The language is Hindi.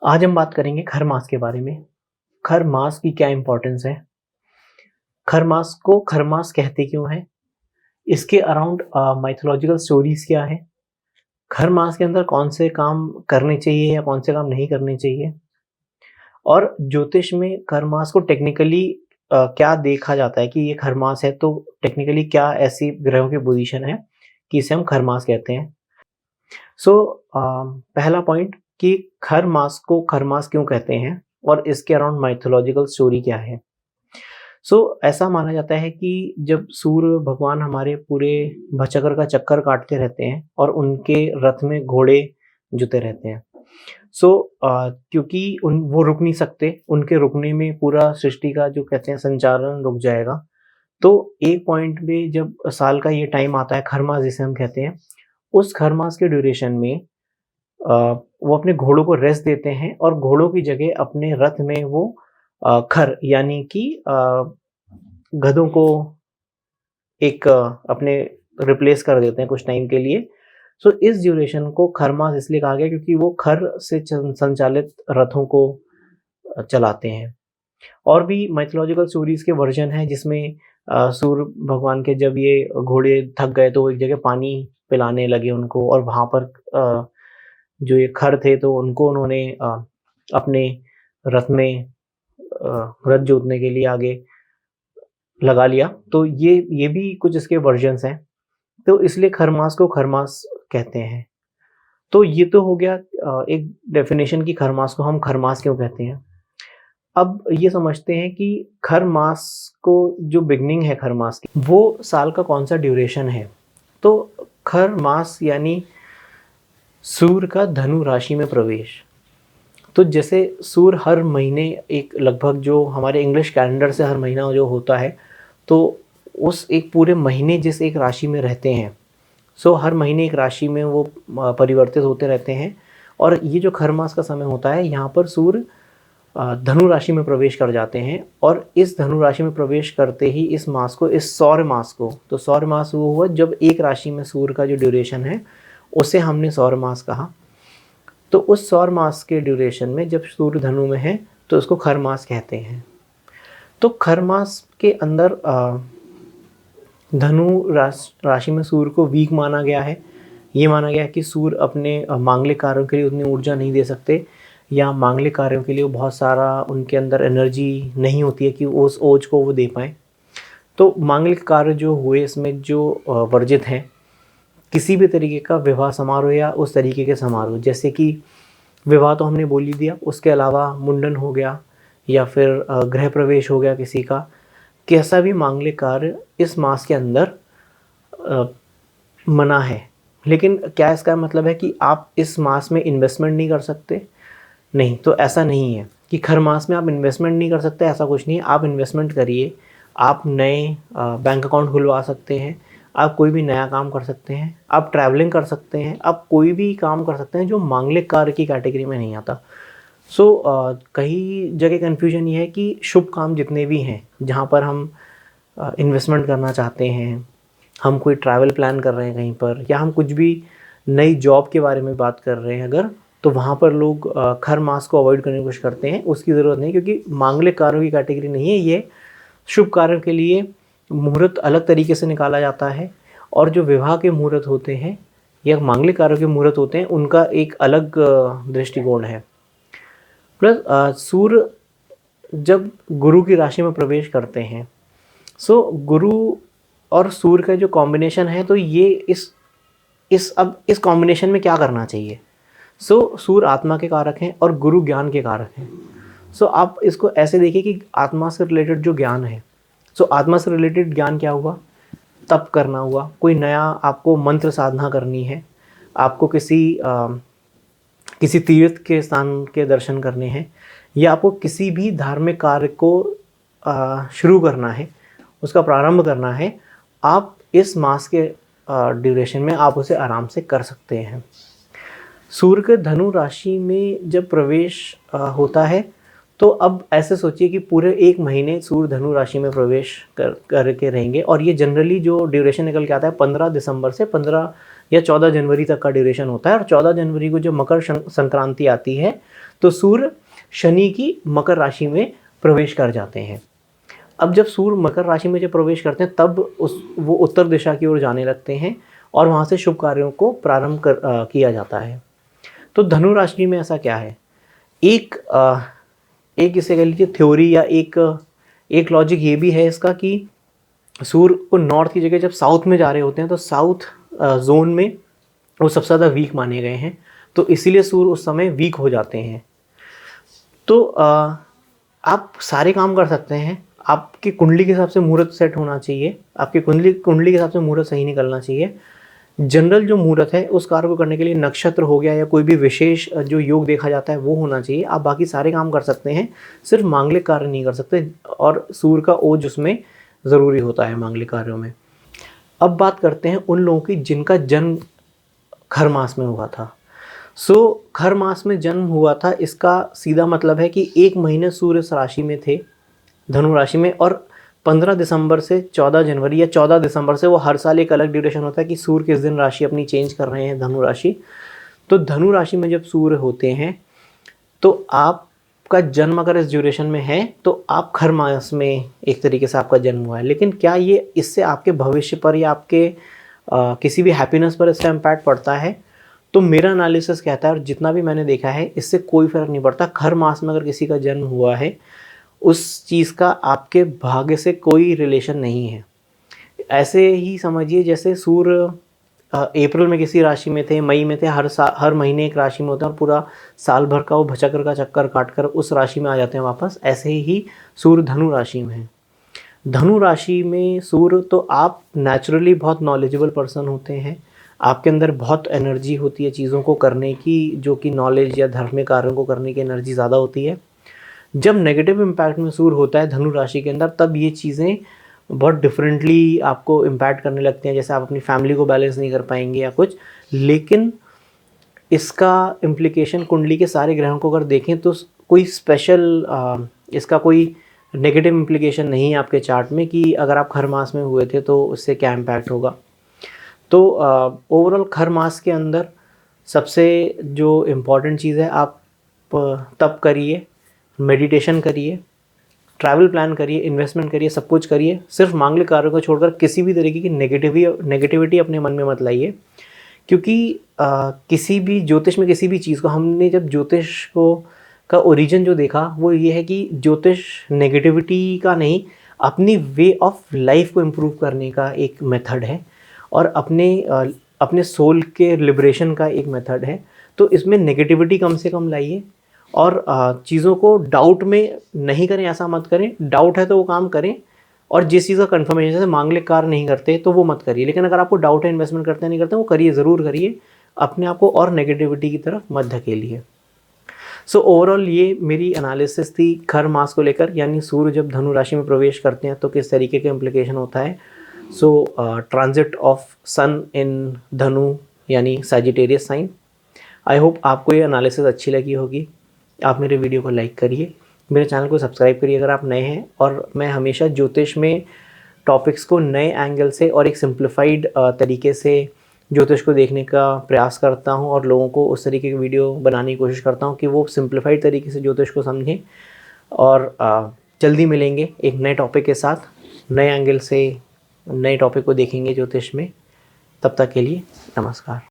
आज हम बात करेंगे खर मास के बारे में। खर मास की क्या इम्पोर्टेंस है? खर मास को खर मास कहते क्यों हैं? इसके अराउंड माइथोलॉजिकल स्टोरीज़ क्या हैं? खर मास के अंदर कौन से काम करने चाहिए या कौन से काम नहीं करने चाहिए? और ज्योतिष में खर मास को टेक्निकली क्या देखा जाता है कि ये खर मास है, तो टेक्निकली क्या ऐसी ग्रहों की पोज़ीशन है कि इसे हम खर मास कहते हैं? सो पहला पॉइंट कि खर मास को खर मास क्यों कहते हैं और इसके अराउंड माइथोलॉजिकल स्टोरी क्या है। ऐसा माना जाता है कि जब सूर्य भगवान हमारे पूरे भचक्र का चक्कर काटते रहते हैं और उनके रथ में घोड़े जुते रहते हैं। क्योंकि उन वो रुक नहीं सकते, उनके रुकने में पूरा सृष्टि का जो कहते हैं संचालन रुक जाएगा। तो एक पॉइंट पे जब साल का ये टाइम आता है खर मास जिसे हम कहते हैं, उस खर मास के ड्यूरेशन में अ, वो अपने घोड़ों को रेस्ट देते हैं और घोड़ों की जगह अपने रथ में वो खर यानी कि गधों को एक अपने रिप्लेस कर देते हैं कुछ टाइम के लिए। इस ड्यूरेशन को खरमास इसलिए कहा गया क्योंकि वो खर से संचालित रथों को चलाते हैं। और भी माइथोलॉजिकल स्टोरीज के वर्जन हैं जिसमें सूर्य भगवान के जब ये घोड़े थक गए तो वो एक जगह पानी पिलाने लगे उनको, और वहाँ पर जो ये खर थे तो उनको उन्होंने अपने रथ में रथ जोतने के लिए आगे लगा लिया। तो ये भी कुछ इसके वर्जन्स हैं। तो इसलिए खरमास को खरमास कहते हैं। तो ये तो हो गया एक डेफिनेशन कि खरमास को हम खरमास क्यों कहते हैं। अब ये समझते हैं कि खरमास को जो बिगनिंग है खरमास की, वो साल का कौन सा ड्यूरेशन है। तो खरमास यानी सूर्य का धनु राशि में प्रवेश। तो जैसे सूर्य हर महीने एक लगभग जो हमारे इंग्लिश कैलेंडर से हर महीना जो होता है, तो उस एक पूरे महीने जिस एक राशि में रहते हैं, हर महीने एक राशि में वो परिवर्तित होते रहते हैं। और ये जो खर मास का समय होता है, यहाँ पर सूर्य धनु राशि में प्रवेश कर जाते हैं। और इस धनु राशि में प्रवेश करते ही इस मास को, इस सौर मास को, तो सौर मास वो हुआ जब एक राशि में सूर्य का जो ड्यूरेशन है उसे हमने सौर मास कहा। तो उस सौर मास के ड्यूरेशन में जब सूर्य धनु में है तो उसको खर मास कहते हैं। तो खर मास के अंदर धनु राशि में सूर्य को वीक माना गया है। ये माना गया है कि सूर्य अपने मांगलिक कार्यों के लिए उतनी ऊर्जा नहीं दे सकते, या मांगलिक कार्यों के लिए बहुत सारा उनके अंदर एनर्जी नहीं होती है कि उस ओज को वो दे पाएँ। तो मांगलिक कार्य जो हुए इसमें जो वर्जित हैं, किसी भी तरीके का विवाह समारोह या उस तरीके के समारोह, जैसे कि विवाह तो हमने बोल ही दिया, उसके अलावा मुंडन हो गया या फिर गृह प्रवेश हो गया किसी का, कैसा भी मांगलिक कार्य इस मास के अंदर मना है। लेकिन क्या इसका मतलब है कि आप इस मास में इन्वेस्टमेंट नहीं कर सकते? नहीं, तो ऐसा नहीं है कि खर मास में आप इन्वेस्टमेंट नहीं कर सकते, ऐसा कुछ नहीं है। आप इन्वेस्टमेंट करिए, आप नए बैंक अकाउंट खुलवा सकते हैं, आप कोई भी नया काम कर सकते हैं, आप ट्रैवलिंग कर सकते हैं, आप कोई भी काम कर सकते हैं जो मांगलिक कार्य की कैटेगरी में नहीं आता। कई जगह कन्फ्यूजन ये है कि शुभ काम जितने भी हैं जहाँ पर हम इन्वेस्टमेंट करना चाहते हैं, हम कोई ट्रैवल प्लान कर रहे हैं कहीं पर, या हम कुछ भी नई जॉब के बारे में बात कर रहे हैं अगर, तो वहाँ पर लोग खर मास को अवॉइड करने की कोशिश करते हैं। उसकी ज़रूरत नहीं, क्योंकि मांगलिक कार्यों की कैटेगरी नहीं है ये। शुभ कार्यों के लिए मुहूर्त अलग तरीके से निकाला जाता है, और जो विवाह के मुहूर्त होते हैं या मांगलिक कार्यों के मुहूर्त होते हैं उनका एक अलग दृष्टिकोण है। प्लस सूर्य जब गुरु की राशि में प्रवेश करते हैं, गुरु और सूर्य का जो कॉम्बिनेशन है, तो ये इस कॉम्बिनेशन में क्या करना चाहिए। सूर्य आत्मा के कारक हैं और गुरु ज्ञान के कारक हैं। आप इसको ऐसे देखिए कि आत्मा से रिलेटेड जो ज्ञान है, आत्मा से रिलेटेड ज्ञान क्या हुआ? तप करना हुआ, कोई नया आपको मंत्र साधना करनी है, आपको किसी तीर्थ के स्थान के दर्शन करने हैं, या आपको किसी भी धार्मिक कार्य को शुरू करना है, उसका प्रारंभ करना है, आप इस मास के ड्यूरेशन में आप उसे आराम से कर सकते हैं। सूर्य के धनु राशि में जब प्रवेश होता है, तो अब ऐसे सोचिए कि पूरे एक महीने सूर्य धनु राशि में प्रवेश करके रहेंगे। और ये जनरली जो ड्यूरेशन निकल के आता है 15 दिसंबर से 15 या 14 जनवरी तक का ड्यूरेशन होता है। और 14 जनवरी को जब मकर संक्रांति आती है तो सूर्य शनि की मकर राशि में प्रवेश कर जाते हैं। अब जब सूर्य मकर राशि में जब प्रवेश करते हैं तब वो उत्तर दिशा की ओर जाने लगते हैं और वहाँ से शुभ कार्यों को प्रारंभ किया जाता है। तो धनु राशि में ऐसा क्या है, एक इसे कह लीजिए थ्योरी या एक लॉजिक ये भी है इसका कि सूर्य को नॉर्थ की जगह जब साउथ में जा रहे होते हैं तो साउथ जोन में वो सबसे ज़्यादा वीक माने गए हैं, तो इसीलिए सूर्य उस समय वीक हो जाते हैं। तो आप सारे काम कर सकते हैं, आपकी कुंडली के हिसाब से मुहूर्त सेट होना चाहिए, आपकी कुंडली के हिसाब से मुहूर्त सही निकलना चाहिए। जनरल जो मुहूर्त है उस कार्य को करने के लिए नक्षत्र हो गया या कोई भी विशेष जो योग देखा जाता है वो होना चाहिए। आप बाकी सारे काम कर सकते हैं, सिर्फ मांगलिक कार्य नहीं कर सकते, और सूर्य का ओज उसमें ज़रूरी होता है मांगलिक कार्यों में। अब बात करते हैं उन लोगों की जिनका जन्म खर मास में हुआ था। खर मास में जन्म हुआ था, इसका सीधा मतलब है कि 1 महीने सूर्य इस राशि में थे, धनु राशि में, और 15 दिसंबर से 14 जनवरी या 14 दिसंबर से, वो हर साल एक अलग ड्यूरेशन होता है कि सूर्य किस दिन राशि अपनी चेंज कर रहे हैं धनु राशि। तो धनु राशि में जब सूर्य होते हैं तो आपका जन्म अगर इस ड्यूरेशन में है तो आप खर मास में एक तरीके से आपका जन्म हुआ है। लेकिन क्या ये इससे आपके भविष्य पर या आपके किसी भी हैप्पीनेस पर इसका इम्पैक्ट पड़ता है? तो मेरा एनालिसिस कहता है, और जितना भी मैंने देखा है, इससे कोई फ़र्क नहीं पड़ता। खर मास में अगर किसी का जन्म हुआ है उस चीज़ का आपके भाग्य से कोई रिलेशन नहीं है। ऐसे ही समझिए जैसे सूर्य अप्रैल में किसी राशि में थे, मई में थे, हर महीने एक राशि में होते हैं और पूरा साल भर का वो भचक्र का चक्कर काट कर उस राशि में आ जाते हैं वापस। ऐसे ही सूर्य धनु राशि में है। धनु राशि में सूर्य, तो आप नेचुरली बहुत नॉलेजेबल पर्सन होते हैं, आपके अंदर बहुत एनर्जी होती है चीज़ों को करने की, जो कि नॉलेज या धार्मिक कार्यों को करने की एनर्जी ज़्यादा होती है। जब नेगेटिव इम्पैक्ट में सूर्य होता है धनु राशि के अंदर, तब ये चीज़ें बहुत डिफरेंटली आपको इम्पैक्ट करने लगती हैं, जैसे आप अपनी फैमिली को बैलेंस नहीं कर पाएंगे या कुछ। लेकिन इसका इम्प्लीकेशन कुंडली के सारे ग्रहों को अगर देखें तो कोई स्पेशल इसका कोई नेगेटिव इम्प्लीकेशन नहीं है आपके चार्ट में कि अगर आप खर मास में हुए थे तो उससे क्या इम्पैक्ट होगा। तो ओवरऑल खर मास के अंदर सबसे जो इम्पॉर्टेंट चीज़ है, आप तप करिए, मेडिटेशन करिए, ट्रैवल प्लान करिए, इन्वेस्टमेंट करिए, सब कुछ करिए। सिर्फ मांगलिक कार्यों को छोड़कर किसी भी तरीके की नेगेटिविटी अपने मन में मत लाइए, क्योंकि किसी भी ज्योतिष में किसी भी चीज़ को, हमने जब ज्योतिष का ओरिजिन जो देखा वो ये है कि ज्योतिष नेगेटिविटी का नहीं, अपनी वे ऑफ लाइफ को इम्प्रूव करने का एक मेथड है और अपने सोल के लिबरेशन का एक मेथड है। तो इसमें नेगेटिविटी कम से कम लाइए और चीज़ों को डाउट में नहीं करें, ऐसा मत करें। डाउट है तो वो काम करें, और जिस चीज़ का कन्फर्मेशन, जैसे मांगलिक कार्य नहीं करते तो वो मत करिए। लेकिन अगर आपको डाउट है, इन्वेस्टमेंट करते नहीं करते, वो करिए, ज़रूर करिए, अपने आप को और नेगेटिविटी की तरफ मत धकेलिए। ओवरऑल ये मेरी एनालिसिस थी खर मास को लेकर, यानी सूर्य जब धनु राशि में प्रवेश करते हैं तो किस तरीके का इम्प्लीकेशन होता है। ट्रांजिट ऑफ सन इन धनु यानी सैजिटेरियस साइन। आई होप आपको ये एनालिसिस अच्छी लगी होगी। आप मेरे वीडियो को लाइक करिए, मेरे चैनल को सब्सक्राइब करिए अगर आप नए हैं। और मैं हमेशा ज्योतिष में टॉपिक्स को नए एंगल से और एक सिंप्लीफाइड तरीके से ज्योतिष को देखने का प्रयास करता हूं, और लोगों को उस तरीके की वीडियो बनाने की कोशिश करता हूं कि वो सिंप्लीफाइड तरीके से ज्योतिष को समझें। और जल्दी मिलेंगे एक नए टॉपिक के साथ, नए एंगल से नए टॉपिक को देखेंगे ज्योतिष में। तब तक के लिए नमस्कार।